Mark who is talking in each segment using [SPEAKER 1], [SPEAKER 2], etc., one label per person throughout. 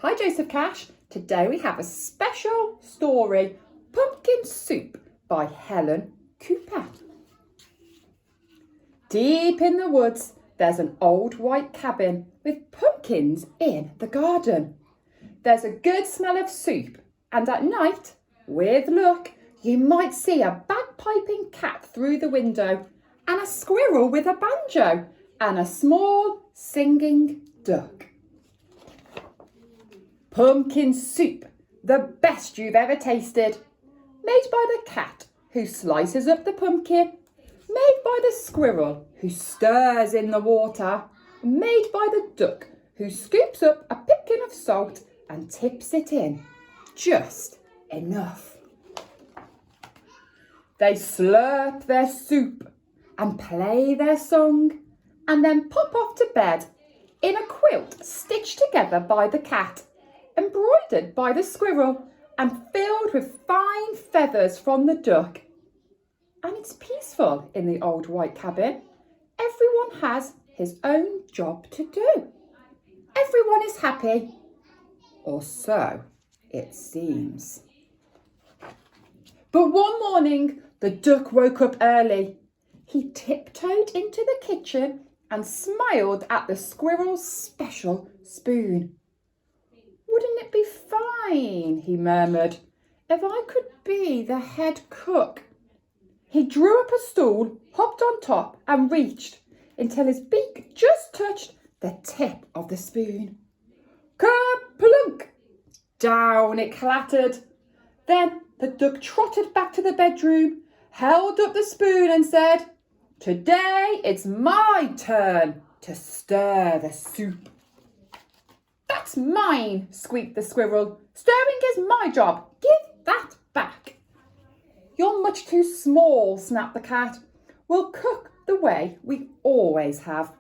[SPEAKER 1] Hi Joseph Cash. Today we have a special story, Pumpkin Soup by Helen Cooper. Deep in the woods, there's an old white cabin with pumpkins in the garden. There's a good smell of soup, and at night, with luck, you might see a bagpiping cat through the window, and a squirrel with a banjo, and a small singing duck. Pumpkin soup, the best you've ever tasted, made by the cat who slices up the pumpkin, made by the squirrel who stirs in the water, made by the duck who scoops up a pipkin of salt and tips it in, just enough. They slurp their soup and play their song and then pop off to bed in a quilt stitched together by the cat, embroidered by the squirrel and filled with fine feathers from the duck. And it's peaceful in the old white cabin. Everyone has his own job to do. Everyone is happy, or so it seems. But one morning, the duck woke up early. He tiptoed into the kitchen and smiled at the squirrel's special spoon. "Wouldn't it be fine," he murmured, "if I could be the head cook?" He drew up a stool, hopped on top and reached until his beak just touched the tip of the spoon. Kerplunk! Down it clattered. Then the duck trotted back to the bedroom, held up the spoon and said, "Today it's my turn to stir the soup." "That's mine," squeaked the squirrel. "Stirring is my job. Give that back." "You're much too small," snapped the cat. "We'll cook the way we always have."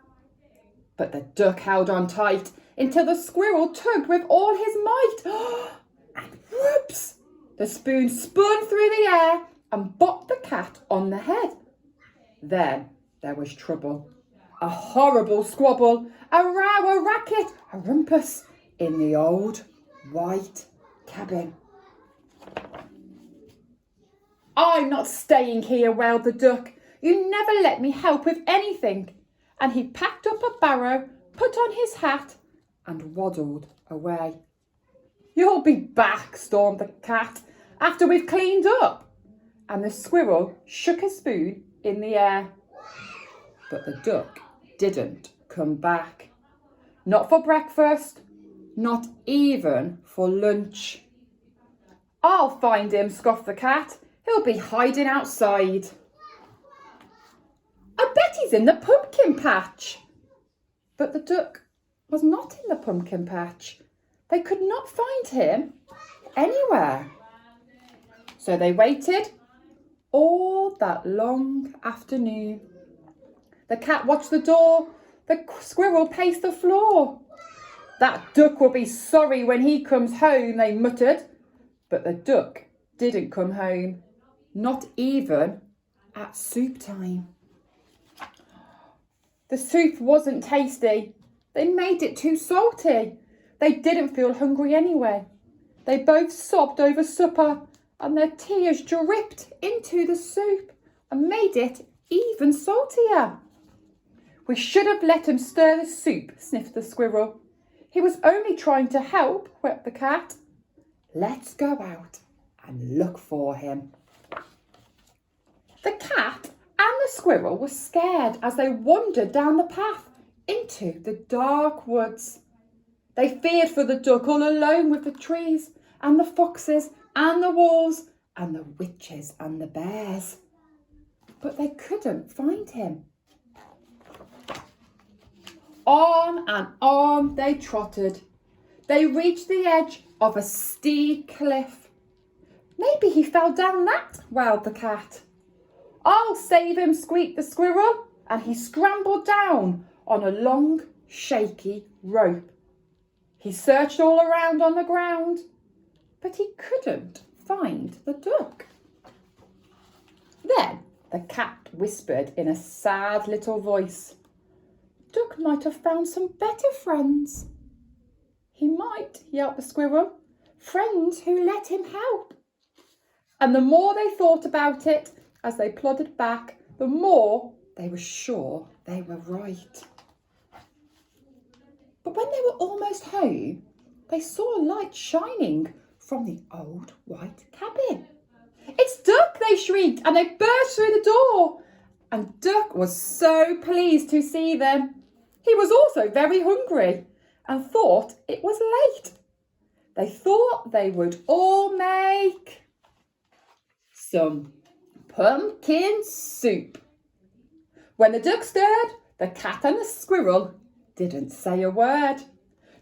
[SPEAKER 1] But the duck held on tight until the squirrel tugged with all his might. And whoops! The spoon spun through the air and bopped the cat on the head. Then there was trouble. A horrible squabble, a row, a racket, a rumpus in the old white cabin. "I'm not staying here," wailed the duck. "You never let me help with anything." And he packed up a barrow, put on his hat and waddled away. "You'll be back," stormed the cat, "after we've cleaned up." And the squirrel shook a spoon in the air. But the duck didn't come back. Not for breakfast, not even for lunch. "I'll find him," scoffed the cat. "He'll be hiding outside." "I bet he's in the pumpkin patch." But the duck was not in the pumpkin patch. They could not find him anywhere. So they waited all that long afternoon. The cat watched the door. The squirrel paced the floor. "That duck will be sorry when he comes home," they muttered. But the duck didn't come home, not even at soup time. The soup wasn't tasty. They made it too salty. They didn't feel hungry anyway. They both sobbed over supper, and their tears dripped into the soup and made it even saltier. "We should have let him stir the soup," sniffed the squirrel. "He was only trying to help," wept the cat. "Let's go out and look for him." The cat and the squirrel were scared as they wandered down the path into the dark woods. They feared for the duck all alone with the trees and the foxes and the wolves and the witches and the bears. But they couldn't find him. On and on they trotted. They reached the edge of a steep cliff. "Maybe he fell down that," wailed the cat. "I'll save him," squeaked the squirrel, and he scrambled down on a long, shaky rope. He searched all around on the ground, but he couldn't find the duck. Then the cat whispered in a sad little voice, "Duck might have found some better friends." He might, yelped the squirrel. Friends who let him help. And the more they thought about it as they plodded back, the more they were sure they were right. But when they were almost home, they saw a light shining from the old white cabin. It's Duck, they shrieked, and they burst through the door. And Duck was so pleased to see them. He was also very hungry and thought it was late. They thought they would all make some pumpkin soup. When the duck stirred, the cat and the squirrel didn't say a word.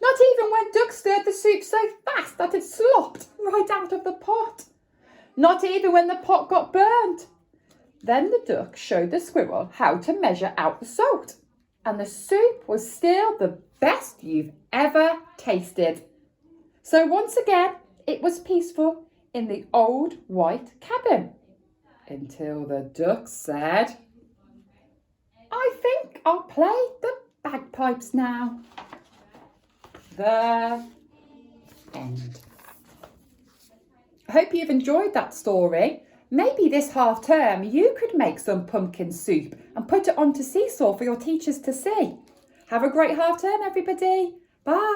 [SPEAKER 1] Not even when Duck stirred the soup so fast that it slopped right out of the pot. Not even when the pot got burnt. Then the duck showed the squirrel how to measure out the salt, and the soup was still the best you've ever tasted. So once again, it was peaceful in the old white cabin, until the duck said, I think I'll play the bagpipes now. The end. I hope you've enjoyed that story. Maybe this half term you could make some pumpkin soup and put it onto seesaw for your teachers to see. Have a great half term, everybody. Bye.